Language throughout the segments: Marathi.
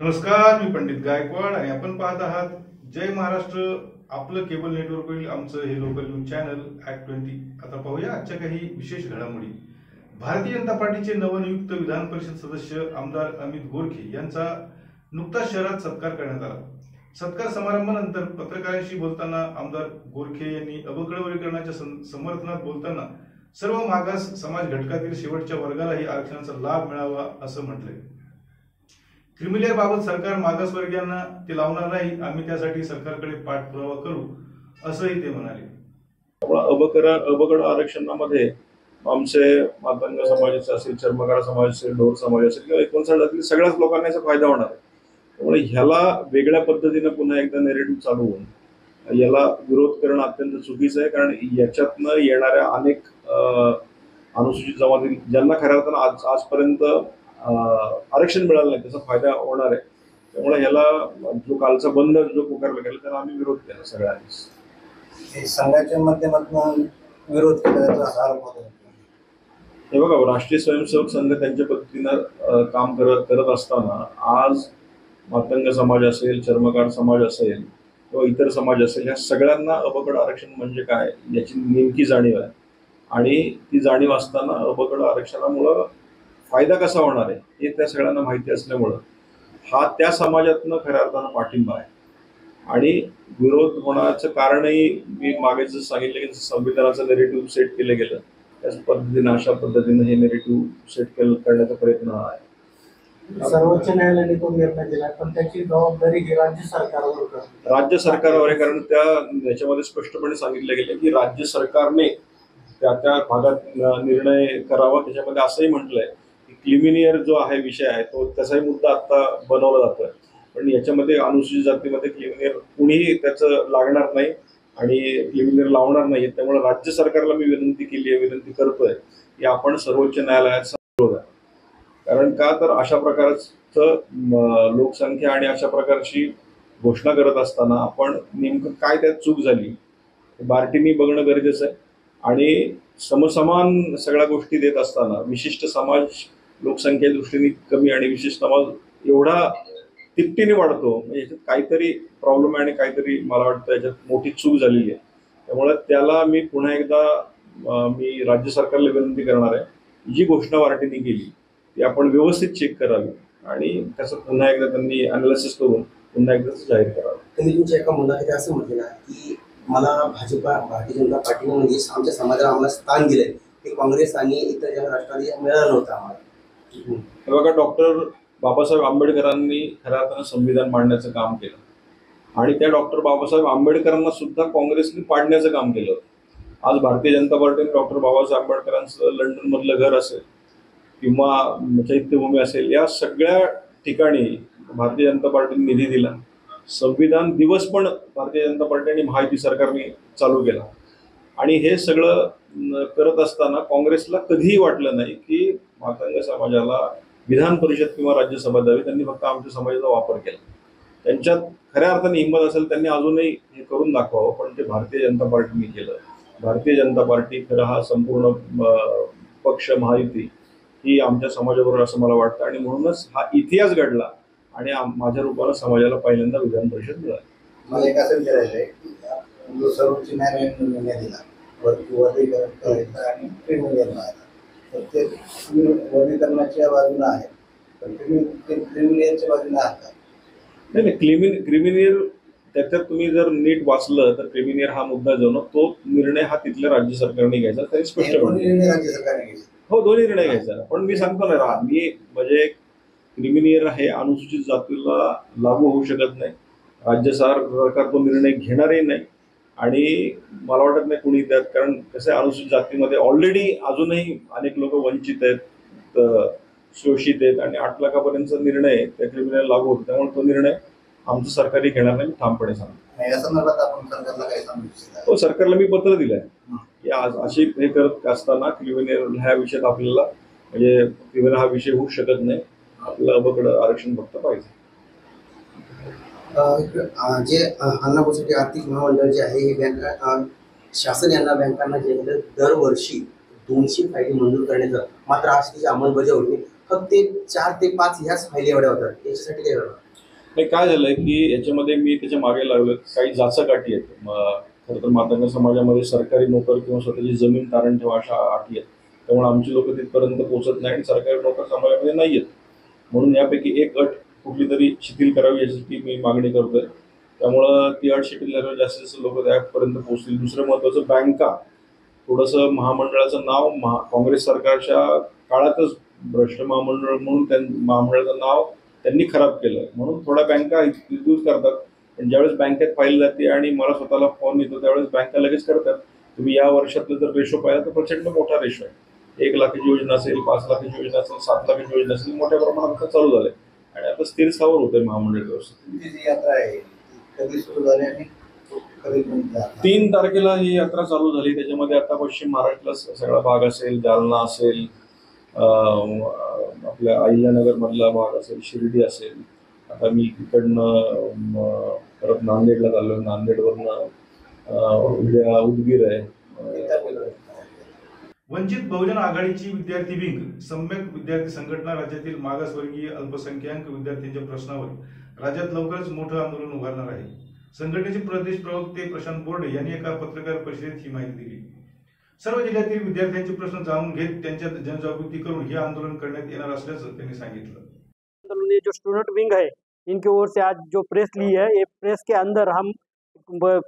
नमस्कार, मी पंडित गायकवाड आणि आपण पाहत आहात जय महाराष्ट्र, आपलं केबल नेटवर्कवरील आमचं हे लोकल न्यूज चॅनल ॲक्ट 20। आता पाहूया आजच्या काही विशेष घडामोडी। भारतीय जनता पार्टीचे नवनियुक्त विधान परिषद सदस्य आमदार अमित गोरखे यांचा नुकताच शहरात सत्कार करण्यात आला। सत्कार समारंभानंतर पत्रकारांशी बोलताना आमदार गोरखे यांनी अबकडवलीकरणाच्या समर्थनात बोलताना सर्व मागास समाज घटकातील शेवटच्या वर्गालाही आरक्षणाचा लाभ मिळावा असं म्हटलंय। क्रिमिलेअर बाबत सरकार मागासवर्गीयांना ते लावणार नाही, आम्ही त्यासाठी सरकारकडे पाठपुरावा करू असंही ते म्हणाले। अबकड आरक्षणामध्ये आमचे मातंग समाजाचे असेल, चर्मकार समाज असेल, ढोर समाज असेल किंवा 59 सगळ्याच लोकांना याचा फायदा होणार आहे। त्यामुळे ह्याला वेगळ्या पद्धतीने पुन्हा एकदा नेरेटिव्ह चालू होऊन याला विरोध करणं अत्यंत चुकीचं आहे। कारण याच्यातनं येणाऱ्या अनेक अनुसूचित जमाती ज्यांना खऱ्या अर्थानं आजपर्यंत आरक्षण मिळालं नाही त्याचा फायदा होणार आहे। त्यामुळे ह्याला जो कालचा बंद जो पुकारला गेला त्याला आम्ही विरोध केला सगळ्यांनी। संघाच्या माध्यमातून विरोध केला हे बघा, राष्ट्रीय स्वयंसेवक संघ त्यांच्या पद्धतीनं काम करत असताना आज मातंग समाज असेल, चर्मकार समाज असेल किंवा इतर समाज असेल, ह्या सगळ्यांना अबकड आरक्षण म्हणजे काय याची नेमकी जाणीव आहे। आणि ती जाणीव असताना अबकड आरक्षणामुळं फायदा कसा होणार आहे हे त्या सगळ्यांना माहिती असल्यामुळं हा त्या समाजातनं खऱ्या अर्थानं पाठिंबा आहे। आणि विरोध होण्याचं कारणही मी मागे जसं सांगितलं की संविधानाचं नेरेटिव्ह सेट केलं गेलं त्याच पद्धतीने अशा पद्धतीने हे नेरेटिव्ह सेट करण्याचा प्रयत्न आहे। सर्वोच्च न्यायालयाने तो निर्णय दिला, पण त्याची जबाबदारी ही राज्य सरकारवर राज्य सरकारवर आहे। कारण याच्यामध्ये स्पष्टपणे सांगितलं गेलं की राज्य सरकारने त्या भागात निर्णय करावा। त्याच्यामध्ये असंही म्हटलंय की क्लिमिनियर जो आहे विषय आहे तो त्याचाही मुद्दा आता बनवला जातोय, पण याच्यामध्ये अनुसूचित जातीमध्ये क्लिमिनियर कुणीही त्याचं लागणार नाही आणि क्लिमिनियर लावणार नाही। त्यामुळे राज्य सरकारला मी विनंती करतोय की आपण सर्वोच्च न्यायालयात विरोध आहे। कारण का तर अशा प्रकारचं लोकसंख्या आणि अशा प्रकारची घोषणा करत असताना आपण नेमकं काय त्यात चूक झाली बार्टीनी बघणं गरजेचं आहे। आणि समसमान सगळ्या गोष्टी देत असताना विशिष्ट समाज लोकसंख्ये दृष्टीने कमी आणि विशिष्ट समाज एवढा तिपटीने वाढतो, म्हणजे याच्यात काहीतरी प्रॉब्लेम आहे आणि काहीतरी मला वाटतं याच्यात मोठी चूक झालेली आहे। त्यामुळे त्याला मी पुन्हा एकदा मी राज्य सरकारला विनंती करणार आहे, जी घोषणा बार्टीनी केली ती आपण व्यवस्थित चेक करावी आणि त्याचं पुन्हा एकदा त्यांनी अनालिसिस करून पुन्हा एकदा जाहीर करावं। त्यांनी तुमच्या एका मुलाखतीत असं म्हटलं की मला भारतीय जनता पार्टीने म्हणजे आमच्या समाजाला आम्हाला स्थान दिलंय ते काँग्रेस आणि इतर ज्या राष्ट्रवादी मिळालं नव्हतं आम्हाला। बघा, डॉक्टर बाबासाहेब आंबेडकरांनी खऱ्या अर्थानं संविधान मांडण्याचं काम केलं आणि त्या डॉक्टर बाबासाहेब आंबेडकरांना सुद्धा काँग्रेसने पाडण्याचं काम केलं। आज भारतीय जनता पार्टीने डॉक्टर बाबासाहेब आंबेडकरांचं लंडन मधलं घर असेल किंवा चैत्यभूमी असेल या सगळ्या ठिकाणी भारतीय जनता पार्टीने निधी दिला। संविधान दिवस पण भारतीय जनता पार्टी आणि महायुती सरकारने चालू केला आणि हे सगळं करत असताना काँग्रेसला कधीही वाटलं नाही की मातंग समाजाला विधान परिषद किंवा राज्यसभा द्यावी। त्यांनी फक्त आमच्या समाजाचा वापर केला। त्यांच्यात खऱ्या अर्थाने हिंमत असेल त्यांनी अजूनही हे करून दाखवावं, पण ते भारतीय जनता पार्टीने केलं। भारतीय जनता पार्टी खरं हा संपूर्ण पक्ष महायुती ही आमच्या समाजाबरोबर असं मला वाटतं आणि म्हणूनच हा इतिहास घडला आणि माझ्या रूपानं समाजाला पहिल्यांदा विधान परिषद मिळाली। मला एक असं विचारायचं आहे की जो सर्वोच्च न्यायालयाने निर्णय दिला वर्गीकरण करायचं आणि क्रिमिलेअर मिळाला, तर ते वर्गीकरणाच्या बाजूला आहे, पण तुम्ही ते क्रिमिलेअरच्या बाजूला आहात का? नाही, क्रिमिनियर त्याच्यात तुम्ही जर नीट वाचलं तर क्रिमिनियर हा मुद्दा जो ना तो निर्णय हा तिथल्या राज्य सरकारने घ्यायचा। तरी स्पष्ट राज्य सरकारने घ्यायचा, हो, दोन्ही निर्णय घ्यायचा। पण मी सांगतो ना, मी म्हणजे क्रिमिनियर हे अनुसूचित जातीला लागू होऊ शकत नाही। राज्य सरकार तो निर्णय घेणारही नाही आणि मला वाटत नाही कुणी त्यात, कारण कसं अनुसूचित जातीमध्ये ऑलरेडी अजूनही अनेक लोक वंचित आहेत, शोषित आहेत आणि 8 लाखापर्यंतचा निर्णय त्या क्रिमिनल लागू होतो। त्यामुळे तो निर्णय आमचं सरकारही घेणार नाही, ठामपणे सांगतो। हो, सरकारला मी पत्र दिलंय की आज अशी हे करत असताना क्रिमिनल ह्या विषयात आपल्याला म्हणजे क्रिमिनल हा विषय होऊ शकत नाही, आपल्याला अबकड आरक्षण फक्त पाहिजे। जे अन्नपूर्ती आर्थिक महामंडळ जे आहे हे बँका शासन यांना बँकांना जे दरवर्षी 200 फायली मंजूर करण्याचं, मात्र आज त्याची अंमलबजावणी फक्त 4 ते 5 ह्याच फायली एवढ्या होतात। याच्यासाठी काय करणार? नाही, काय झालंय की याच्यामध्ये मी त्याच्या मागे लागलो, काही जाचक अटी आहेत. खरं तर मातंग समाजामध्ये सरकारी नोकर किंवा स्वतःची जमीन तारण ठेवा अशा अटी आहेत. त्यामुळे आमची लोक तिथपर्यंत पोहोचत नाही आणि सरकारी नोकर समाजामध्ये नाही आहेत. म्हणून यापैकी एक अट कुठली तरी शिथिल करावी यासाठी मी मागणी करतोय. त्यामुळं ती अट शिथिल झाल्यावर जास्तीत जास्त लोक त्यापर्यंत पोहोचतील. दुसरं महत्त्वाचं, बँका थोडंसं महामंडळाचं नाव काँग्रेस सरकारच्या काळातच भ्रष्ट महामंडळ म्हणून महामंडळाचं नाव त्यांनी खराब केलं, म्हणून थोड्या बँका यूज करतात. पण ज्यावेळेस बँकेत फाईल जाते आणि मला स्वतःला फोन येतो त्यावेळेस बँका लगेच करतात. तुम्ही या वर्षातलं जर रेशो पाहिला तर प्रचंड मोठा रेशो आहे. 1 लाखाची योजना असेल, 5 लाखाची योजना असेल, 7 लाखाची योजना असेल, मोठ्या प्रमाणात आता चालू झालंय आणि आता स्थिर स्थावर होतंय महामंडळ व्यवस्था. तुमची जी यात्रा आहे कधी सुरू झाली आणि कधी तुम्ही जाणार? 3 तारखेला ही यात्रा चालू झाली. त्याच्यामध्ये आता पश्चिम महाराष्ट्राला सगळा भाग असेल, जालना असेल, आपल्या अहिल्यानगर मधला भाग असेल, शिर्डी असेल. आता मी तिकडनं परत नांदेडला चाललो. नांदेडवरनं उद्या उदगीर आहे. वंचित बहुजन आघाडीची विद्यार्थी विंग सम्यक विद्यार्थी संघटना राज्यातील मागासवर्गीय अल्पसंख्याक विद्यार्थ्यांच्या प्रश्नावर राज्यात लवकरच मोठं आंदोलन उभारणार आहे. संघटनेचे प्रदेश प्रवक्ते प्रशांत बोर्डे यांनी एका पत्रकार परिषदेत ही माहिती दिली. सर्व जिल्ह्यातील विद्यार्थ्यांचे प्रश्न जाणून घेत त्यांच्यात जनजागृती करून हे आंदोलन करण्यात येणार असल्याचं त्यांनी सांगितलं. जो स्टूडेंट विंग है इनकी ओर से आज जो प्रेस ली है, ये प्रेस के अंदर हम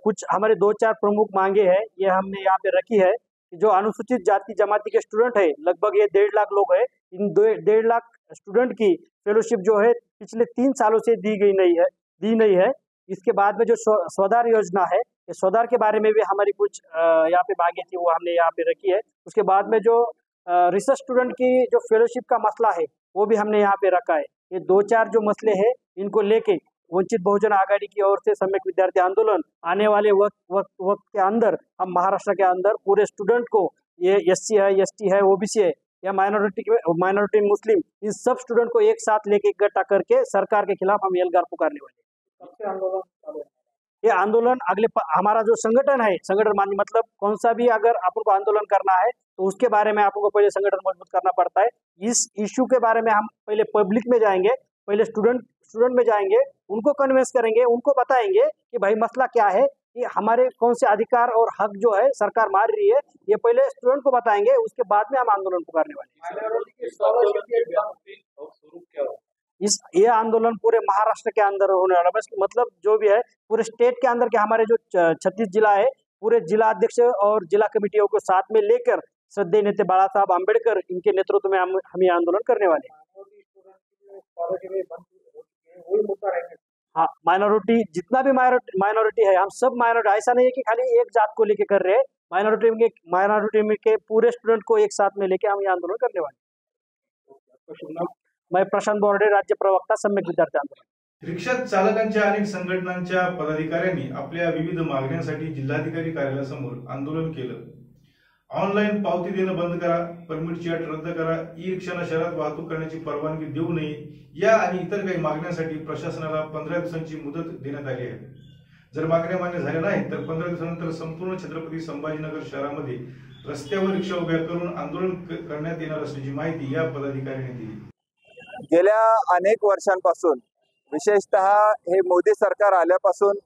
कुछ हमारे 2-4 प्रमुख मांगे हैं, ये हमने यहाँ पे रखी है. जो अनुसूचित जाति जमाती के स्टूडेंट है, लगभग ये 1.5 लाख लोग हैं. इन 1.5 लाख स्टूडेंट की फेलोशिप जो है पिछले 3 सालों से दी नहीं है. इसके बाद में जो स्वधार योजना है, ये स्वधार के बारे में भी हमारी कुछ यहाँ पे मांगे थी, वो हमने यहाँ पे रखी है. उसके बाद में जो रिसर्च स्टूडेंट की जो फेलोशिप का मसला है वो भी हमने यहाँ पे रखा है. ये 2-4 जो मसले हैं इनको लेके वंचित बहुजन आघाड़ी की ओर से सम्यक विद्यार्थी आंदोलन आने वाले वक्त के अंदर हम महाराष्ट्र के अंदर पूरे स्टूडेंट को, ये SC है, ST है, OBC है या minority Muslim, in sub student को एक साथ लेके इकट्ठा करके सरकार के खिलाफ हम एल्गार पुकारने वाले हैं. सबसे आंदोलन ये आंदोलन हमारा जो संगठन है, संगठन मानी मतलब कौन सा भी अगर आपको आंदोलन करना है तो उसके बारे में आपको पहले संगठन मजबूत करना पड़ता है. इस इश्यू के बारे में हम पहले पब्लिक में जाएंगे, पहले स्टूडेंट में जाएंगे, उनको कन्विंस करेंगे, उनको बताएंगे कि भाई मसला क्या है, कि हमारे कौन से अधिकार और हक जो है सरकार मार रही है, ये पहले स्टूडेंट को बताएंगे, उसके बाद में हम आंदोलन पुकारने वाले हैं. ये आंदोलन पूरे महाराष्ट्र के अंदर होने वाला, बस मतलब जो भी है पूरे स्टेट के अंदर के हमारे जो 36 जिला है, पूरे जिला अध्यक्ष और जिला कमेटियों को साथ में लेकर श्रद्धेय नेता बाला साहब आम्बेडकर इनके नेतृत्व में हम ये आंदोलन करने वाले हैं. हाँ, माइनॉरिटी जितना भी माइनॉरिटी है, हम सब माइनॉरिटी, ऐसा नहीं है कि खाली एक जात को लेके कर रहे हैं. माइनॉरिटी में के पूरे स्टूडेंट को एक साथ में लेके हम ये आंदोलन करने वाले हैं. मैं प्रशांत बोर्डे, राज्य प्रवक्ता सम्यक विद्यार्थी आंदोलन. रिक्षा चालकांच्या अनेक संघटनांच्या पदाधिकाऱ्यांनी आपल्या विविध मागण्यांसाठी जिल्हाधिकारी कार्यालयासमोर आंदोलन केलं. ऑनलाईन पावती देणं बंद करा, परमिटची अट रद्द करा, ई रिक्षाला शहरात वाहतूक करण्याची परवानगी देऊ नये, या आणि इतर काही मागण्यांसाठी प्रशासनाला 15 दिवसांची मुदत देण्यात आली आहे. जर मागण्या मान्य झाल्या नाहीत तर 15 दिवसानंतर संपूर्ण छत्रपती संभाजीनगर शहरामध्ये रस्त्यावर रिक्षा उभ्या करून आंदोलन करण्यात येणार असल्याची माहिती या पदाधिकाऱ्यांनी दिली. गेल्या अनेक वर्षांपासून, विशेषतः हे मोदी सरकार आल्यापासून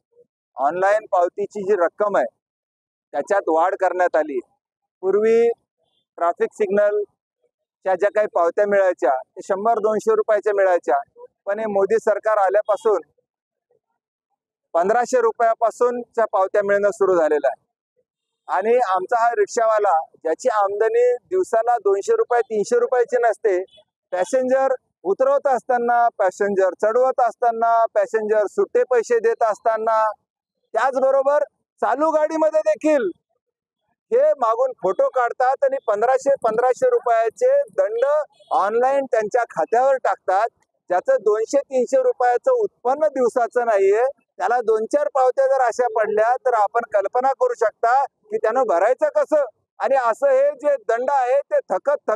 ऑनलाईन पावतीची जी रक्कम आहे त्याच्यात वाढ करण्यात आली. पूर्वी ट्रॅफिक सिग्नलच्या ज्या काही पावत्या मिळायच्या ते 100-200 रुपयाच्या मिळायच्या, पण हे मोदी सरकार आल्यापासून 1500 रुपयापासूनच्या पावत्या मिळणं सुरू झालेलं आहे. आणि आमचा हा रिक्षावाला, ज्याची आमदनी दिवसाला 200 रुपये 300 रुपयाची नसते, पॅसेंजर उतरवत असताना, पॅसेंजर चढवत असताना, पॅसेंजर सुट्टे पैसे देत असताना, त्याचबरोबर चालू गाडीमध्ये देखील हे मागून फोटो काढतात आणि 1500 रुपयाचे दंड ऑनलाईन त्यांच्या खात्यावर टाकतात. ज्याचं 200-300 रुपयाचं उत्पन्न दिवसाचं नाहीये, त्याला 2-4 पावत्या जर अशा पडल्या तर आपण कल्पना करू शकता की त्यानं भरायचं कसं. आणि असं हे जे दंड आहे ते थकत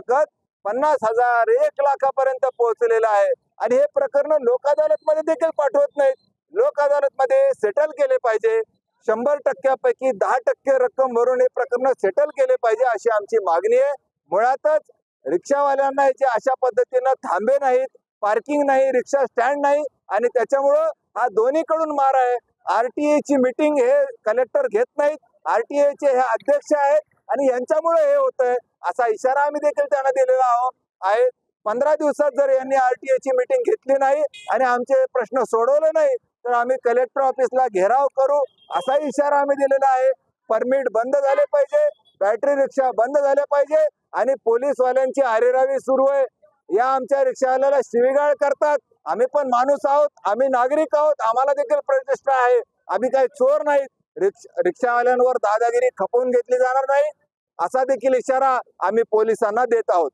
50,000 1 लाखापर्यंत पोहोचलेलं आहे. आणि हे प्रकरण लोक अदालतमध्ये देखील पाठवत नाहीत. लोक अदालतमध्ये सेटल केले पाहिजे. 100% 10% रक्कम भरून हे प्रकरण सेटल केले पाहिजे अशी आमची मागणी आहे. मुळातच रिक्षावाल्यांना जे अशा पद्धतीनं थांबे नाहीत, पार्किंग नाही, रिक्षा स्टँड नाही आणि त्याच्यामुळं हा दोन्हीकडून मार आहे. RTA ची मीटिंग हे कलेक्टर घेत नाहीत, RTA चे हे अध्यक्ष आहेत आणि यांच्यामुळे हे होतंय असा इशारा आम्ही देखील त्यांना दिलेला आहे. 15 दिवसात जर यांनी RTA ची मीटिंग घेतली नाही आणि आमचे प्रश्न सोडवले नाही तर आम्ही कलेक्टर ऑफिसला घेराव करू असा इशारा आम्ही दिलेला आहे. परमिट बंद झाले पाहिजे, बॅटरी रिक्षा बंद झाल्या पाहिजे आणि पोलीसवाल्यांची आरेरावी सुरू आहे. या आमच्या रिक्षावाल्याला शिवीगाळ करतात. आम्ही पण माणूस आहोत, आम्ही नागरिक आहोत, आम्हाला देखील प्रतिष्ठा आहे, आम्ही काही चोर नाहीत. रिक्षावाल्यांवर दादागिरी खपवून घेतली जाणार नाही असा देखील इशारा आम्ही पोलिसांना देत आहोत.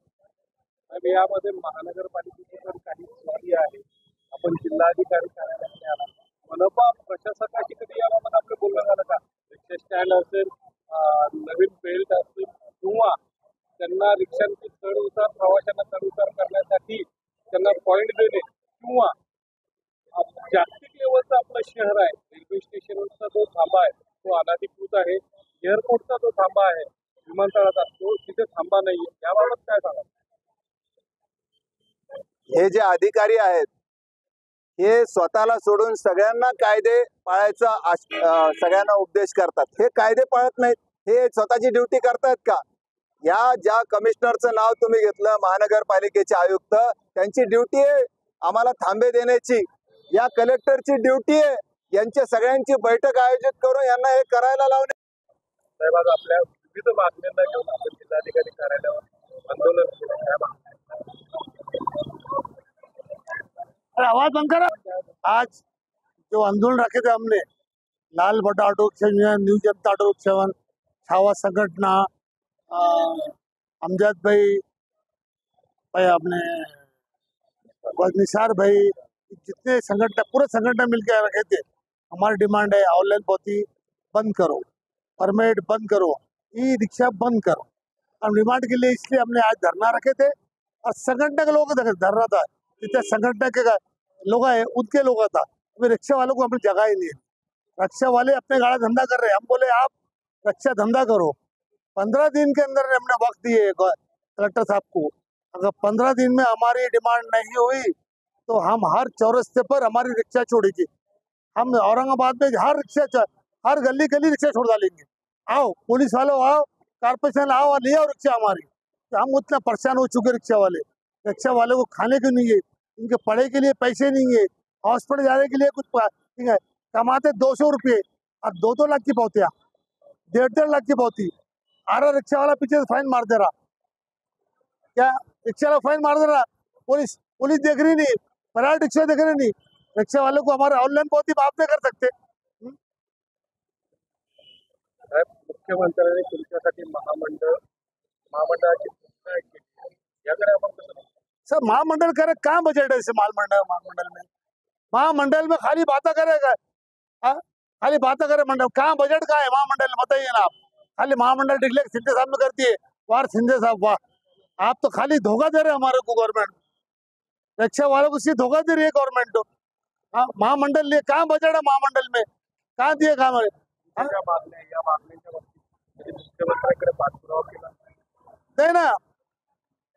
आणि यामध्ये महानगरपालिकेची पण काही त्रुटी आहे. आपण जिल्हाधिकारी कार्यालयाकडे आला, मनपा प्रशासकाशी कधी याबाबत आपलं बोलणं झालं का? रिक्षा स्टँड असेल, नवीन बेल्ट असेल किंवा त्यांना रिक्षांची चढ उतार, प्रवाशांना चढ उतार करण्यासाठी त्यांना पॉईंट देणे किंवा जागतिक लेवलचं आपलं शहर आहे, रेल्वे स्टेशनचा जो थांबा आहे तो अनधिकृत आहे, एअरपोर्टचा जो थांबा आहे विमानतळाचा तो तिथे थांबा नाहीये, याबाबत काय सांगा? हे जे अधिकारी आहेत हे स्वतःला सोडून सगळ्यांना कायदे पाळायचा सगळ्यांना उपदेश करतात. हे कायदे पाळत नाहीत, हे स्वतःची ड्युटी करतायत का? या ज्या कमिशनरचं नाव तुम्ही घेतलं, महानगरपालिकेचे आयुक्त, त्यांची ड्युटी आहे आम्हाला थांबे देण्याची. या कलेक्टरची ड्युटी आहे यांच्या सगळ्यांची बैठक आयोजित करून यांना हे करायला लावणे. साहेब, आज आपल्या विविध मागण्यांना घेऊन आपण जिल्हाधिकारी कार्यालयावर आंदोलन केलं. आवाज बंद करा। आज जो आंदोलन रखे थे हमने, लाल बटा ऑटो रिक्शा यूनियन, न्यू जनता ऑटो रिक्शा वन, छावा संगठना, अमजद भाई अपने निसार भाई, जितने संगठन पूरे संगठन मिलकर रखे थे। हमारी डिमांड है ऑनलाइन पावती बंद करो, परमिट बंद करो, ई रिक्शा बंद करो। हम डिमांड के लिए इसलिए हमने आज धरना रखे थे और संगठन के लोगों का धरना था, जितने संगठन के लोग है उनके लोग था। अभी रिक्शा वालों को अपनी जगह ही नहीं है। रिक्शा वाले अपने गाड़ा धंधा कर रहे हैं, हम बोले आप रिक्शा धंधा करो। 15 दिन के अंदर हमने वक्त दिए कलेक्टर साहब को, अगर 15 दिन में हमारी डिमांड नहीं हुई तो हम हर चौरस्ते पर हमारी रिक्शा छोड़ेगी। हम औरंगाबाद में हर गली गली रिक्शा छोड़ डालेंगे। आओ पुलिस वालों, आओ कारपोरेशन, आओ ले आओ रिक्शा हमारी। तो हम उतना परेशान हो चुके रिक्शा वाले को खाने को नहीं है, इनके पढ़ाई के लिए पैसे नहीं है, हॉस्पिटल जाने के लिए कुछ ठीक है, कमाते 200 रुपये और 2-2 लाख की पावतियाँ, 1.5 लाख की पावती। रिक्शा वाला पीछे से फाइन मार दे रहा, क्या रिक्शा वाला फाइन मार दे रहा, पुलिस देख रही नहीं, प्राइवेट रिक्शा देख रही नहीं। रिक्शा वाले को हमारे ऑनलाइन पावती माफ नहीं कर सकते। मुख्यमंत्र्यांनी तुमच्यासाठी महामंडळाची घोषणा केली, याकडे आपण कसं? सर महामंडल करे, कहाँ बजट है इसे महामंडल में खाली बातें करेगा, खाली बातें करे मंडल, कहाँ बजट कहाँ है महामंडल में, बताइए ना आप। खाली महामंडल डिक्लेयर सिंधे साहब में करती है, वाह सिंधे साहब वाह, आप तो खाली धोखा दे रहे हैं हमारे को। गवर्नमेंट रिक्शा वालों को सिर्फ धोखा दे रही है गवर्नमेंट। तो महामंडल लिए कहाँ बजट है महामंडल में, कहाँ दिए काम है? मुख्यमंत्र्यांकडे पाठपुरावा केला नहीं ना,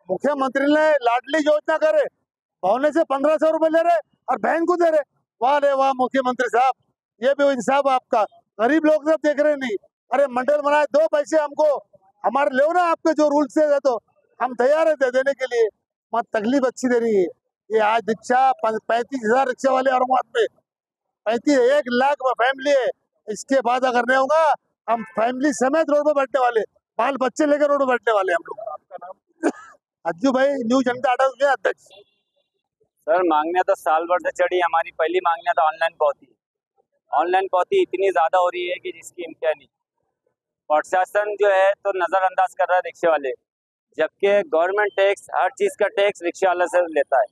मुख्यमंत्री ने लाडली योजना करे, भवने से 1500 रुपए ले रहे और बहन को दे रहे। वाह रे वाह मुख्यमंत्री साहब, ये भी इंसाफ आपका। गरीब लोग सब देख रहे नहीं, अरे मंडल बनाए, 2 पैसे हमको हमारे लो ना, आपके जो रूल्स है तो हम तैयार है दे देने के लिए, मत तकलीफ अच्छी दे रही है। ये आज रिक्शा 35,000 रिक्शा वाले औरंगाबाद में, 1 लाख फैमिली है। इसके बाद अगर नहीं होगा हम फैमिली समेत रोड पर बैठने वाले, बाल बच्चे लेकर रोड पर बैठने वाले हम लोग। आपका नाम? अज्जू भाई, न्यू जनता ऑटो के अध्यक्ष। सर मांगनियाँ तो साल भर से चढ़ी, हमारी पहली मांगनियाँ तो ऑनलाइन पावती इतनी ज्यादा हो रही है कि जिसकी इम्तियान नहीं। प्रशासन जो है तो नजरअंदाज कर रहा है रिक्शे वाले, जबकि गवर्नमेंट टैक्स, हर चीज का टैक्स रिक्शा वाला से लेता है।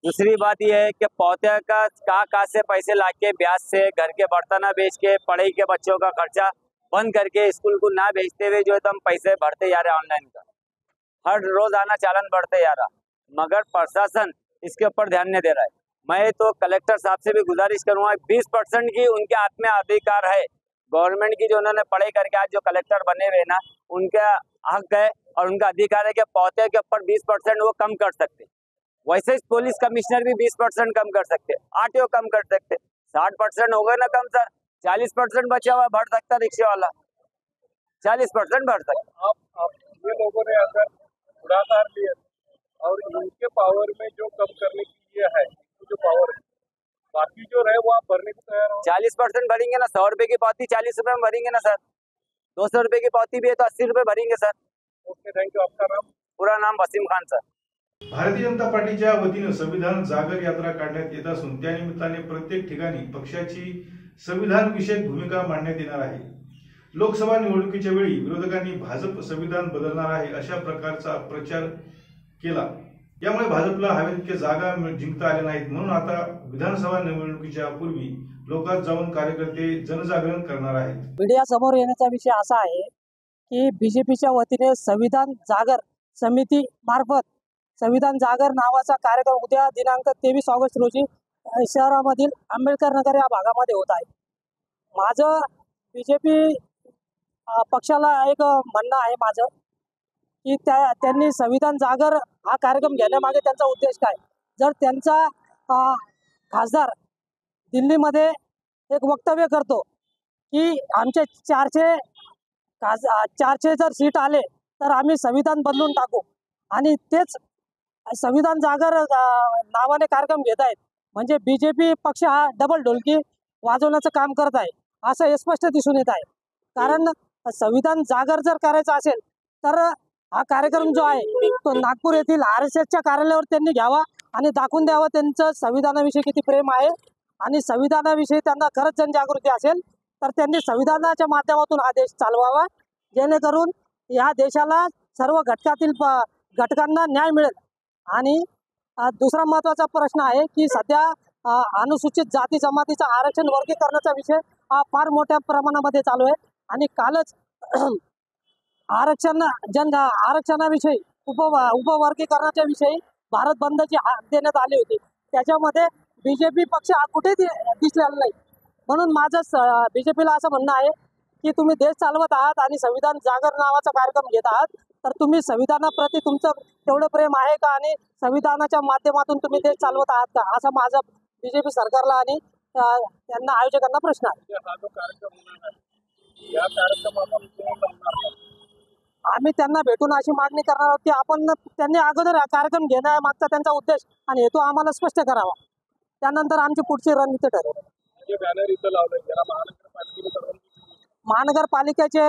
दूसरी बात यह है कि पौतिया का कहाँ से पैसे लाके ब्याज से घर के बर्तन बेच के पढ़ाई के बच्चों का खर्चा बंद करके स्कूल को ना भेजते हुए जो है तो हम पैसे भरते जा रहे हैं ऑनलाइन का, हर रोज आना चालान बढ़ते जा रहा, मगर प्रशासन इसके ऊपर ध्यान नहीं दे रहा है। मैं तो कलेक्टर साहब से भी गुजारिश करूंगा, 20% की उनके हाथ में अधिकार है, गवर्नमेंट की जो उन्होंने पढ़ाई करके आज जो कलेक्टर बने हुए ना, उनका हक है और उनका अधिकार है कि पौते के ऊपर 20% वो कम कर सकते। वैसे ही पुलिस कमिश्नर भी 20% कम कर सकते, आरटीओ कम कर सकते। 60% हो गए ना कम सर, 40% बचा हुआ बढ़ सकता रिक्शे वाला, 40% बढ़ सकता। आप ये लोगों ने अगर पुढाकार लिए और इनके पावर में जो कम करने की ये है, जो पावर है, बाकी जो रहे वो आप भरने को तैयार हो। 40% भरेंगे ना, 100 रुपए की पावती 40 रुपए में भरेंगे ना सर, 200 रुपए की पावती भी है तो 80 रुपए भरेंगे सर। Okay, thank you. आपका नाम? पूरा नाम वसीम खान सर। भारतीय जनता पार्टीच्या वतीनं संविधान जागर यात्रा काढण्यात येत असून त्या निमित्ताने प्रत्येक ठिकाणी पक्षाची संविधान विषयक भूमिका मांडण्यात येणार आहे। लोकसभा निवडणुकीच्या वेळी विरोधकांनी भाजप संविधान बदलणार आहे अशा प्रकारचा प्रचार केला, यामुळे भाजपला हवे तितके जागा जिंकता आल्या नाहीत। म्हणून आता विधानसभा निवडणुकीच्या पूर्वी लोकात जाऊन कार्यकर्ते जनजागरण करणार आहेत। मीडिया समोर येण्याचा विषय असा आहे की बीजेपीच्या वतीने संविधान जागर समिती मार्फत संविधान जागर नावाचा कार्यक्रम उद्या दिनांक 23 ऑगस्ट रोजी शहरामधील आंबेडकर नगर या भागामध्ये होत आहे। माझं बीजेपी पक्षाला एक म्हणणं आहे माझं की त्यांनी संविधान जागर हा कार्यक्रम घेण्यामागे त्यांचा उद्देश काय। जर त्यांचा खासदार दिल्लीमध्ये एक वक्तव्य करतो की आमचे 400 जर सीट आले तर आम्ही संविधान बदलून टाकू, आणि तेच संविधान जागर नावाने कार्यक्रम घेत आहेत, म्हणजे बीजेपी पक्ष हा डबल ढोलकी वाजवण्याचं काम करत आहे असं स्पष्ट दिसून येत आहे। कारण संविधान जागर जर करायचं असेल तर हा कार्यक्रम जो आहे तो नागपूर येथील RSSच्या कार्यालयावर त्यांनी घ्यावा आणि दाखवून द्यावं त्यांचं संविधानाविषयी किती प्रेम आहे, आणि संविधानाविषयी त्यांना खरंच जनजागृती असेल तर त्यांनी संविधानाच्या माध्यमातून हा देश चालवावा, जेणेकरून या देशाला सर्व घटकांना न्याय मिळेल। आणि दुसरा महत्त्वाचा प्रश्न आहे की सध्या अनुसूचित जाती जमातीचं आरक्षण वर्गीकरणाचा विषय हा फार मोठ्या प्रमाणामध्ये चालू आहे, आणि कालच आरक्षणाविषयी उपवर्गीकरणाच्या विषयी भारत बंदची हाक देण्यात आली होती, त्याच्यामध्ये बीजेपी पक्ष हा कुठेच दिसलेला नाही। म्हणून माझं बीजेपीला असं म्हणणं आहे की तुम्ही देश चालवत आहात आणि संविधान जागर नावाचा कार्यक्रम घेत आहात, तर तुम्ही संविधानाप्रती तुमचं तेवढं प्रेम आहे का, आणि संविधानाच्या माध्यमातून तुम्ही देश चालवत आहात का, असा माझा बीजेपी सरकारला आणि त्यांना आयोजकांना प्रश्न आहे। हा जो कार्यक्रम होणार आहे, या कार्यक्रमाला आम्ही त्यांना भेटून अशी मागणी करणार आहोत की आपण त्यांनी अगोदर हा कार्यक्रम घेण्यामागचा त्यांचा उद्देश आणि हेतू आम्हाला स्पष्ट करावा, त्यानंतर आमची पुढची रणनीती ठरवू। बॅनर इथं लावलंय, त्याला महानगरपालिकेने महानगरपालिकेचे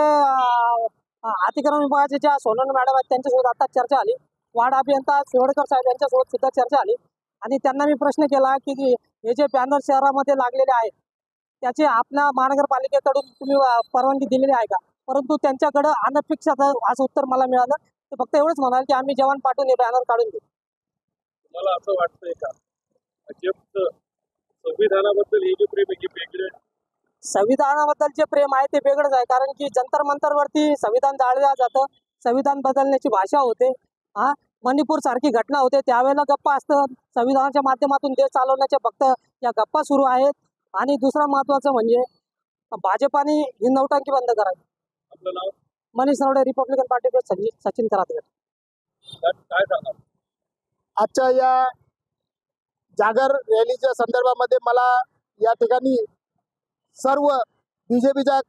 अतिक्रमण विभागाचे ज्या सोनवणे मॅडम आहेत त्यांच्यासोबत आता चर्चा आली, वार्ड अभियंता शिवडकर साहेब यांच्यासोबत सुद्धा चर्चा आली, आणि त्यांना मी प्रश्न केला की हे जे बॅनर शहरामध्ये लागलेले आहेत त्याची आपल्या महानगरपालिकेकडून तुम्ही परवानगी दिलेली आहे का, परंतु त्यांच्याकडं अनपेक्षित असं उत्तर मला मिळालं। ते फक्त एवढंच म्हणाल की आम्ही जवान पाठवून हे बॅनर काढून देऊ। मला असं वाटतंय का संविधानाबद्दल हे जे प्रेम आहे वेगळे, संविधानाबद्दल जे प्रेम आहे ते वेगळंच आहे, कारण की जंतर मंतरवरती संविधान जाळलं जातं, संविधान बदलण्याची भाषा होते, मणिपूर सारखी घटना होते त्यावेळेला गप्पा असतं, संविधानाच्या माध्यमातून देश चालवण्याचे फक्त या गप्पा सुरू आहेत। आणि दुसरं महत्त्वाचं म्हणजे भाजपाने ही नौटंकी बंद करावी। आपलं नाव? मनीष नवडे, रिपब्लिकन पार्टी सचिन कराते। काय सांगा आजच्या या जागर रॅलीच्या संदर्भामध्ये मला या ठिकाणी सर्व बीजेपीच्या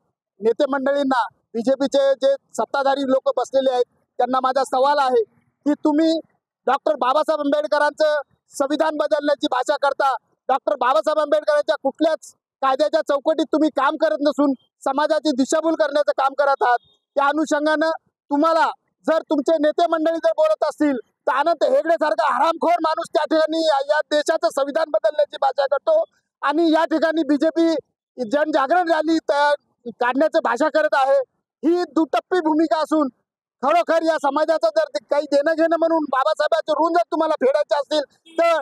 नेते मंडळींना, बीजेपीचे जे सत्ताधारी लोक बसलेले आहेत त्यांना माझा सवाल आहे की तुम्ही डॉक्टर बाबासाहेब आंबेडकरांचं संविधान बदलण्याची भाषा करता, डॉक्टर बाबासाहेब आंबेडकरांच्या कुठल्याच कायद्याच्या चौकटीत तुम्ही काम करत नसून समाजाची दिशाभूल करण्याचं काम करत आहात। त्या अनुषंगानं तुम्हाला जर तुमचे नेते मंडळी जर बोलत असतील तर अनंत हेगडे सारखा हरामखोर माणूस त्या ठिकाणी या देशाचं संविधान बदलण्याची भाषा करतो, आणि या ठिकाणी बीजेपी जनजागरण रॅली काढण्याची भाषा करत आहे। ही दुटप्पी भूमिका असून खरोखर या समाजाचं जर काही देणं घेणं म्हणून बाबासाहेबांचे ऋण जर तुम्हाला फेडायचे असतील तर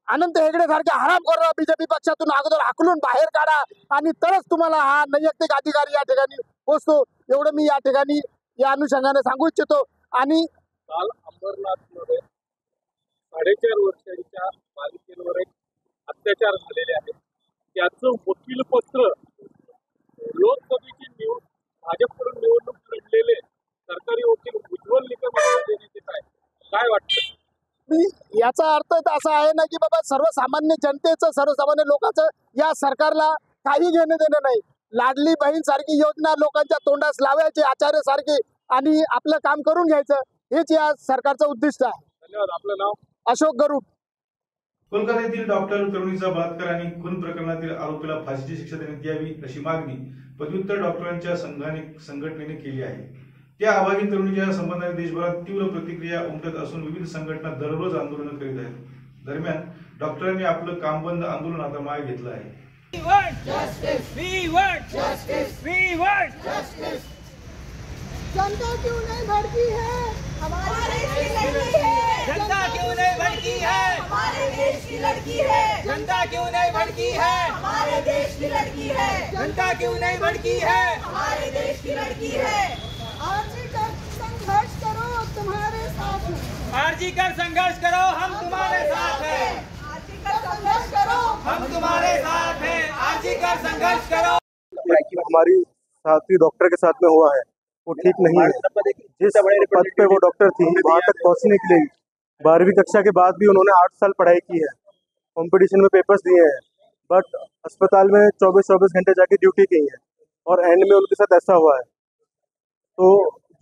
अनंत हेगडे सारख्या हरामखोर बीजेपी पक्षातून अगोदर हाकलून बाहेर काढा, आणि तरच तुम्हाला हा नैतिक अधिकार या ठिकाणी पोचतो, एवढं मी या ठिकाणी या अनुषंगाने सांगू इच्छितो। आणि काल अंबरनाथमध्ये 4.5 वर्षांच्या बालिकेवर एक अत्याचार झालेले आहेत, त्याचं वकीलपत्र लोकसभेची भाजपकडून निवडणूक लढलेले सरकारी वकील उज्ज्वल निकम यांना देण्यात येत आहे, काय वाटतं? मी याचा अर्थ असा आहे ना की बाबा सर्वसामान्य जनतेचं, सर्वसामान्य लोकांचं या सरकारला काही घेणं देणं नाही. लाडली बहीण सारखी योजना लोकांच्या तोंडास लावायची आचार्य सारखी आणि आपलं काम करून घ्यायचं, हेच या सरकारचं उद्दिष्ट आहे. धन्यवाद. आपलं नाव? अशोक गरुड. कोलकाता येथील डॉक्टर तरुणीचा बलात्कार आणि खून प्रकरणातील आरोपीला फाशीची शिक्षा देण्यात यावी अशी मागणी पदव्युत्तर डॉक्टरांच्या संघटनेने केली आहे. त्या अभागी तरुणीच्या संबंधाने देशभरात तीव्र प्रतिक्रिया उमटत असून विविध संघटना दररोज आंदोलन करीत आहेत. दरम्यान डॉक्टरांनी आपलं काम बंद आंदोलन आता मागे घेतलं आहे. जनता क्यों नहीं भड़की है? हमारे देश की लड़की है। जनता क्यों नहीं भड़की है? हमारे देश की लड़की है। जनता क्यों नहीं भड़की है? हमारे देश की लड़की है। जनता क्यों नहीं भड़की है? हमारे देश की लड़की है। आरजी कर संघर्ष करो, तुम्हारे साथ हैं। आरजी कर संघर्ष करो, हम तुम्हारे साथ हैं। आरजी कर संघर्ष करो, हम तुम्हारे साथ हैं। आरजी कर संघर्ष करो। हमारी साथी डॉक्टर के साथ में हुआ है वो ठीक नहीं है. जिस पद पे वो डॉक्टर थी वहाँ तक पहुँचने के लिए 12वीं कक्षा के बाद भी उन्होंने 8 साल पढ़ाई की है, कंपटीशन में पेपर्स दिए हैं, बट अस्पताल में 24-24 घंटे जाके ड्यूटी की है और एंड में उनके साथ ऐसा हुआ है. तो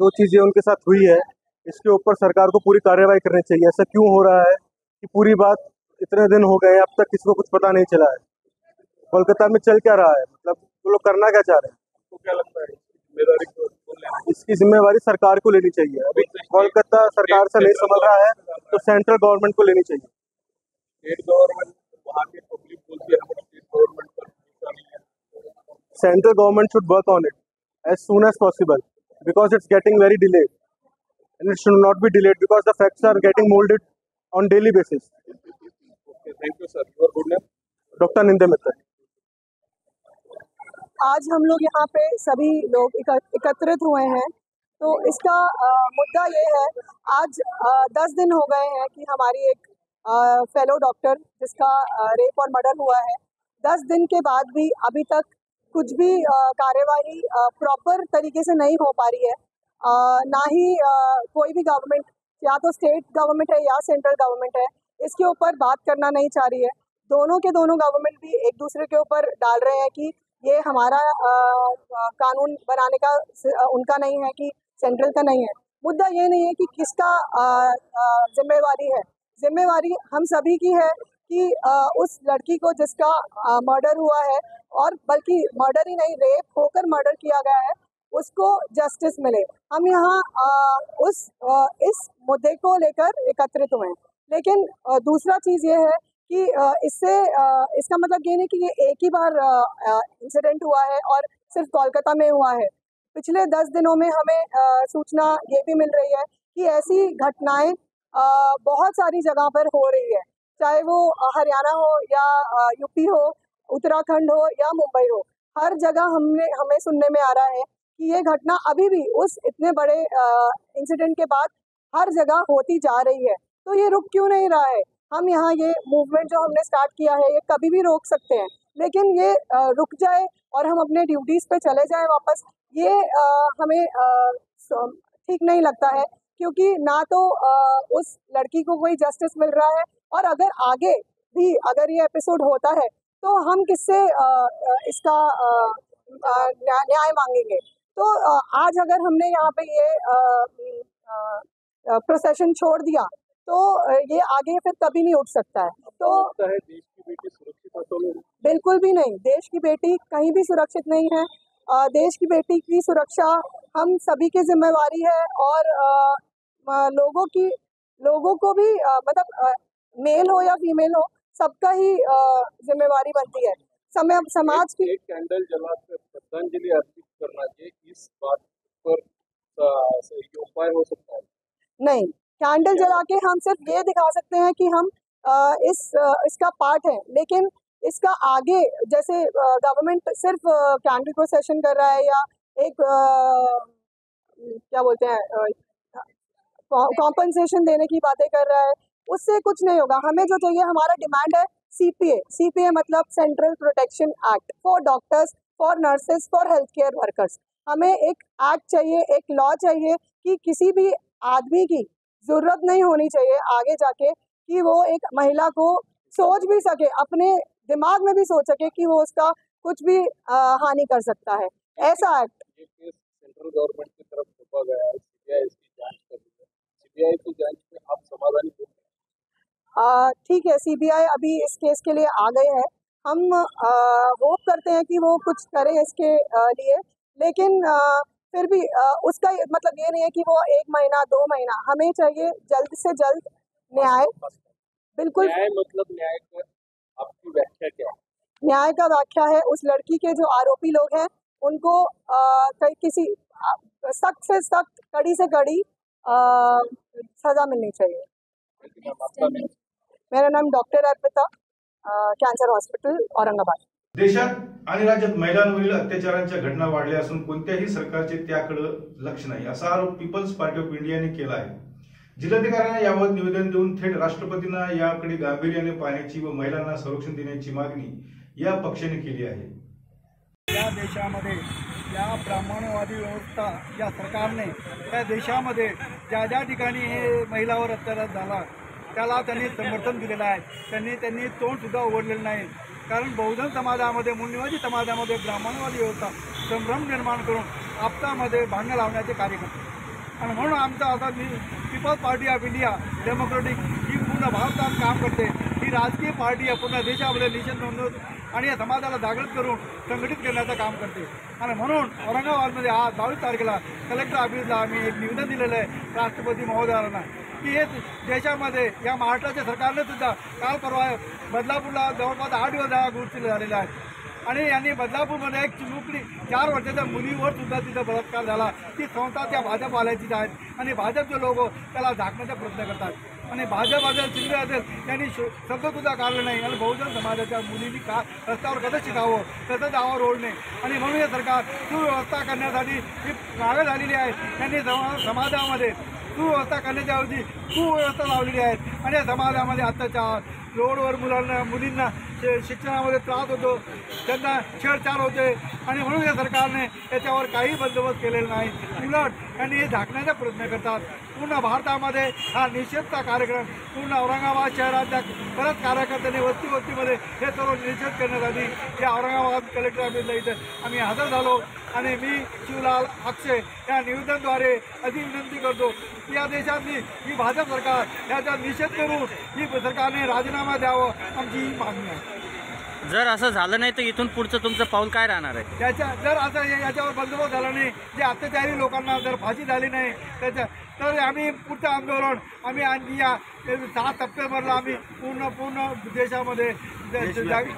जो चीज़ें उनके साथ हुई है इसके ऊपर सरकार को पूरी कार्रवाई करनी चाहिए. ऐसा क्यों हो रहा है कि पूरी बात इतने दिन हो गए अब तक किसी को कुछ पता नहीं चला है. कोलकाता में चल क्या रहा है, मतलब वो लोग करना क्या चाह रहे हैं? तो क्या लगता है जिम्मेदारी इसकी जिम्मेवारी सरकार को लेनी चाहिए. अभी कोलकाता सरकार से नहीं समझ रहा है तो सेंट्रल गवर्नमेंट को लेनी चाहिए. स्टेट गवर्नमेंट वहाँ के पब्लिक बोलती है स्टेट गवर्नमेंट पर भरोसा नहीं है. Central government should work on it as soon as possible because it's getting very delayed and it should not be delayed because the facts are getting molded on daily basis. Okay, thank you sir. Your good name? Dr. Ninde Mittal. आज हम लोग यहाँ पे सभी लोग एकत्रित हुए हैं, तो इसका मुद्दा ये है, आज 10 दिन हो गए हैं कि हमारी एक फेलो डॉक्टर जिसका रेप और मर्डर हुआ है, 10 दिन के बाद भी अभी तक कुछ भी कार्यवाही प्रॉपर तरीके से नहीं हो पा रही है. ना ही कोई भी गवर्नमेंट, या तो स्टेट गवर्नमेंट है या सेंट्रल गवर्नमेंट है, इसके ऊपर बात करना नहीं चाह रही है. दोनों के दोनों गवर्नमेंट भी एक दूसरे के ऊपर डाल रहे हैं कि ये हमारा कानून बनाने का उनका नहीं है कि सेंट्रल का नहीं है. मुद्दा ये नहीं है कि किसका जिम्मेवारी है. जिम्मेवारी हम सभी की है कि उस लड़की को जिसका मर्डर हुआ है, और बल्कि मर्डर ही नहीं, रेप होकर मर्डर किया गया है, उसको जस्टिस मिले. हम यहाँ इस मुद्दे को लेकर एकत्रित हुए हैं. लेकिन दूसरा चीज़ ये है कि इसका मतलब ये नहीं कि ये एक ही बार इंसिडेंट हुआ है और सिर्फ कोलकाता में हुआ है. पिछले 10 दिनों में हमें सूचना ये भी मिल रही है कि ऐसी घटनाएं बहुत सारी जगह पर हो रही है, चाहे वो हरियाणा हो या यूपी हो, उत्तराखंड हो या मुंबई हो. हर जगह हमें सुनने में आ रहा है कि ये घटना अभी भी उस इतने बड़े इंसिडेंट के बाद हर जगह होती जा रही है. तो ये रुक क्यों नहीं रहा है? हम यहाँ ये मूवमेंट जो हमने स्टार्ट किया है ये कभी भी रोक सकते हैं, लेकिन ये रुक जाए और हम अपने ड्यूटीज़ पे चले जाएं वापस, ये हमें ठीक नहीं लगता है. क्योंकि ना तो उस लड़की को कोई जस्टिस मिल रहा है, और अगर आगे भी अगर ये एपिसोड होता है तो हम किससे इसका न्याय मांगेंगे. तो आज अगर हमने यहाँ पे ये प्रोसेशन छोड़ दिया तो ये आगे फिर कभी नहीं उठ सकता है. तो देश की बेटी सुरक्षित है? तो बिल्कुल भी नहीं, देश की बेटी कहीं भी सुरक्षित नहीं है. देश की बेटी की सुरक्षा हम सभी की जिम्मेवारी है, और लोगों को भी मतलब मेल हो या फीमेल हो, सबका ही जिम्मेवारी बनती है. समाज की एक कैंडल जलाकर श्रद्धांजलि अर्पित करना चाहिए, इस बात पर सही उपाय हो सकता है? नहीं, कैंडल जला के हम सिर्फ ये दिखा सकते हैं कि हम इसका पार्ट है, लेकिन इसका आगे जैसे गवर्नमेंट सिर्फ कैंडल प्रोसेशन कर रहा है या एक क्या बोलते हैं कॉम्पनसेशन देने की बातें कर रहा है, उससे कुछ नहीं होगा. हमें जो चाहिए, हमारा डिमांड है सीपीए मतलब central protection act for doctors, for nurses, for health care workers. हमें एक एक्ट चाहिए, एक लॉ चाहिए कि किसी भी आदमी की ज़रूरत नहीं होनी चाहिए आगे जाके कि वो एक महिला को सोच भी सके, अपने दिमाग में भी सोच सके कि वो उसका कुछ भी हानि कर सकता है। ऐसा एक्ट सेंट्रल गवर्नमेंट की तरफ सौंपा गया है, सीबीआई इसकी जांच कर रही है। सीबीआई की जांच में आप समाधानी हो? ठीक है, सीबीआई अभी इस केस के लिए आ गए हैं। हम होप करते हैं कि वो कुछ करें इसके लिए, लेकिन फिर भी उसका मतलब ये नहीं है कि वो 1 महीना 2 महीना, हमें चाहिए जल्द से जल्द न्याय। बिल्कुल, न्याय मतलब न्याय का आपकी व्याख्या क्या है? न्याय का व्याख्या है उस लड़की के जो आरोपी लोग हैं उनको किसी सख्त से सख्त, कड़ी से कड़ी सजा मिलनी चाहिए। मेरा नाम doctor Arpita, cancer hospital, Aurangabad. देशात आणि राज्यात महिलांवरील अत्याचारांच्या घटना वाढल्या असून कोणत्याही सरकारचे त्याकडे लक्ष नाही असा आरोप पीपल्स पार्टी ऑफ इंडियाने केला आहे। जिल्हाधिकाऱ्यांना याबाबत निवेदन देऊन थेट राष्ट्रपतींना याकडे गांभीर्याने पाहण्याची व महिलांना संरक्षण देण्याची मागणी या पक्षाने केली आहे। या देशामध्ये या ब्राह्मणवादी व्यवस्था या सरकारने त्या देशामध्ये ज्या ज्या ठिकाणी हे महिलावर अत्याचार झाला त्याला त्यांनी समर्थन दिलेलं आहे। त्यांनी तोंडसुद्धा उघडलेलं नाही, कारण बहुजन समाजामध्ये, मूल्यवादी समाजामध्ये ब्राह्मणवादी व्यवस्था संभ्रम निर्माण करून आपसामध्ये भांडण लावण्याचे कार्य करते। आणि म्हणून आमचा आता पीपल्स पार्टी ऑफ इंडिया डेमोक्रेटिक ही पूर्ण भारतात काम करते। ही राजकीय पार्टी आहे, पूर्ण देशामध्ये निषेध नोंदवून आणि या समाजाला जागृत करून संघटित करण्याचं काम करते। आणि म्हणून औरंगाबादमध्ये आज 22 तारखेला कलेक्टर ऑफिसला आम्ही एक निवेदन दिलेलं आहे राष्ट्रपती महोदयांना की हे देशामध्ये या महाराष्ट्राच्या सरकारने सुद्धा काल परवा बदलापूरला जवळपास 8 दिवस गोष्टी झालेल्या आहेत आणि यांनी बदलापूरमध्ये एक चिमुकली 4 वर्षाच्या मुलीवर सुद्धा तिथं बलात्कार झाला। ती संस्था त्या भाजपवाल्याचीच आहेत आणि भाजपचे लोक त्याला झाकण्याचा प्रयत्न करतात आणि भाजप असेल, शिंदे असेल, त्यांनी शब्दसुद्धा काढलं नाही आणि बहुजन समाजाच्या मुलींनी का रस्त्यावर कसं शिकावं, कसं जावं रोडने, आणि म्हणून हे सरकार सुव्यवस्था करण्यासाठी ही मागं झालेली आहे। त्यांनी समाजामध्ये सुव्यवस्था करण्याच्या ऐवजी कुव्यवस्था लावलेली आहेत आणि या समाजामध्ये अत्याचार, रोडवर मुलींना शिक्षणामध्ये त्रास होतो, त्यांना छेडछाड होते आणि म्हणून या सरकारने याच्यावर काही बंदोबस्त केलेला नाही। उलट त्यांनी हे झाकण्याचा प्रयत्न करतात। पूर्ण भारतामध्ये हा निषेधचा कार्यक्रम पूर्ण औरंगाबाद शहरातल्या बऱ्याच कार्यकर्त्यांनी वस्तीमध्ये हे सर्व निषेध करण्यासाठी या औरंगाबाद कलेक्टर ऑफिसला इथं आम्ही हजर झालो आणि मी शिवलाल अक्षय या निवेदनाद्वारे अशी विनंती करतो की या देशातली ही भाजप सरकार याचा निषेध करून ही सरकारने राजीनामा द्यावं, आमची ही मागणी आहे। जर असं झालं नाही तर इथून पुढचं तुमचं पाऊल काय राहणार आहे? जर असं याच्यावर बंदोबस्त झाला नाही, जे अत्याचारी लोकांना जर फाशी झाली नाही तर आम्ही पुढचं आंदोलन आम्ही आणखी या 6 सप्टेंबरला आम्ही पूर्ण देशामध्ये देशव्यापी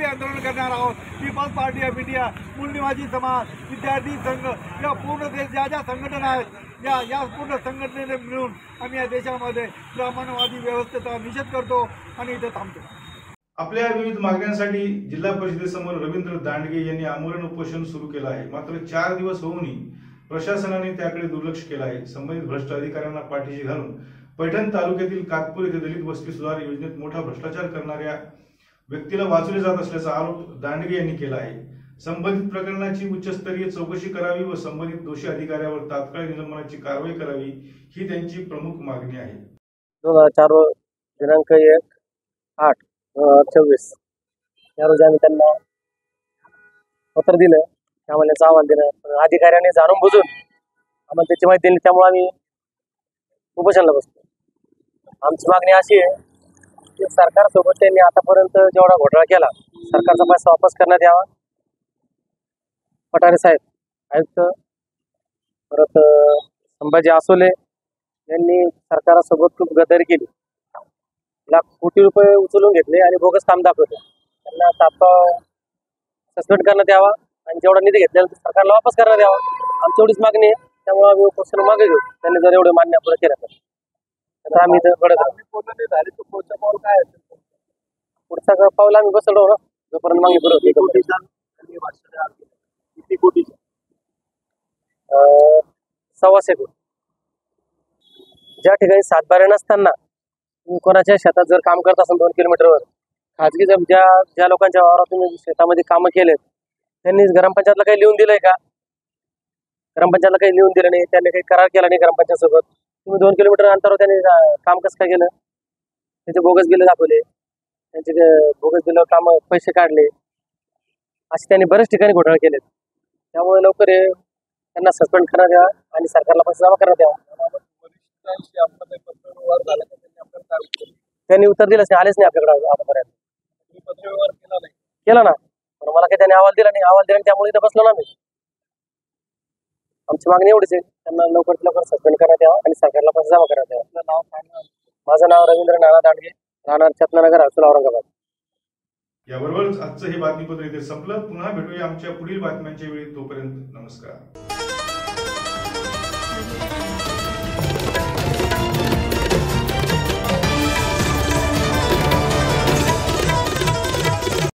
आंदोलन करणार आहोत। पीपल्स पार्टी ऑफ इंडिया, मूल्यवादी समाज, विद्यार्थी संघ या पूर्ण देश ज्या संघटना आहेत या पूर्ण संघटनेने मिळून आम्ही या देशामध्ये ब्राह्मणवादी व्यवस्थेचा निषेध करतो आणि इथे थांबतो। आपल्या विविध मागण्यांसाठी जिल्हा परिषदेसमोर रवींद्र दांडगे यांनी आमरण उपोषण सुरू केलं आहे। मात्र 4 दिवस होऊनही प्रशासनाने त्याकडे दुर्लक्ष केलं आहे। संबंधित भ्रष्ट अधिकाऱ्यांना पाठीशी घालून पैठण तालुक्यातील कातपूर येथे दलित वस्ती सुधार योजनेत मोठा भ्रष्टाचार करणाऱ्या व्यक्तीला वाचवले जात असल्याचा आरोप दांडगे यांनी केला आहे। संबंधित प्रकरणाची उच्चस्तरीय चौकशी करावी व संबंधित दोषी अधिकाऱ्यावर तात्काळ निलंबनाची कारवाई करावी ही त्यांची प्रमुख मागणी आहे। 2004 दिनांक 1/8/2024 या रोजी आम्ही त्यांना पत्र दिलं, आम्हाला अहवाल दिला, पण अधिकाऱ्याने जाणून बुजून आम्हाला त्याची माहिती दिली, त्यामुळे आम्ही उपोषणाला बसतो। आमची मागणी अशी आहे की सरकारसोबत त्यांनी आतापर्यंत जेवढा घोटाळा केला, सरकारचा पैसा वापस करण्यात यावा। पठारे साहेब आयुक्त, परत संभाजी आसोले यांनी सरकारासोबत खूप गद्दारी केली, लाख कोटी रुपये उचलून घेतले आणि बोगस काम दाखवले। त्यांना तात्काळ सस्पेंड करण्यात यावा आणि जेवढा निधी घेतलेला तो सरकारला वापस करण्यात यावा, आमची एवढीच मागणी आहे। त्यामुळे आम्ही उपोषण मागे घेऊ, त्यांनी जर एवढे मान्य पुढे केलं तर आम्ही इथं कडक झाले तर पुढचं पाऊल काय असेल? पुढचा पाऊल आम्ही बसलो ना, जोपर्यंत मागणी पुढे होती। किती कोटी? 1.25 कोटी। ज्या ठिकाणी 7 बारे नसताना कोणाच्या शेतात जर काम करत असेल 2 किलोमीटरवर, खाजगी ज्या लोकांच्या वावरात तुम्ही शेतामध्ये कामं केलेत त्यांनी ग्रामपंचायतला काही लिहून दिलंय का? ग्रामपंचायतला काही लिहून दिलं नाही, त्यांनी काही करार केला नाही ग्रामपंचायत सोबत, तुम्ही 2 किलोमीटर अंतरावर त्यांनी काम कसं काय केलं, त्याचे बोगस बिल दाखवले, त्यांचे बोगस बिल काम पैसे काढले, असे त्यांनी बरेच ठिकाणी घोटाळे केलेत. त्यामुळे लवकर त्यांना सस्पेंड करण्यात यावा आणि सरकारला पैसे जमा करण्यात यावा. त्यांनी उत्तर दिलंच नाही, आलेच नाही आपल्याकडे आतापर्यंत. केला ना, पण मला काही त्यांनी अहवाल दिला नाही. अहवाल दिला त्यामुळे इथं बसलो ना मी. आमची मागणी एवढीच आहे, त्यांना लवकरात लवकर सस्पेंड करण्यात यावा आणि सरकारला पैसे जमा करण्यात यावा. माझं नाव रवींद्र नाना दांडगे, राहणार चतनानगर, हर्सुल, औरंगाबाद. याबरोबरच आजचं हे बातमीपत्र इथे संपलं. पुन्हा भेटूया आमच्या पुढील बातम्यांच्या वेळी. तोपर्यंत नमस्कार.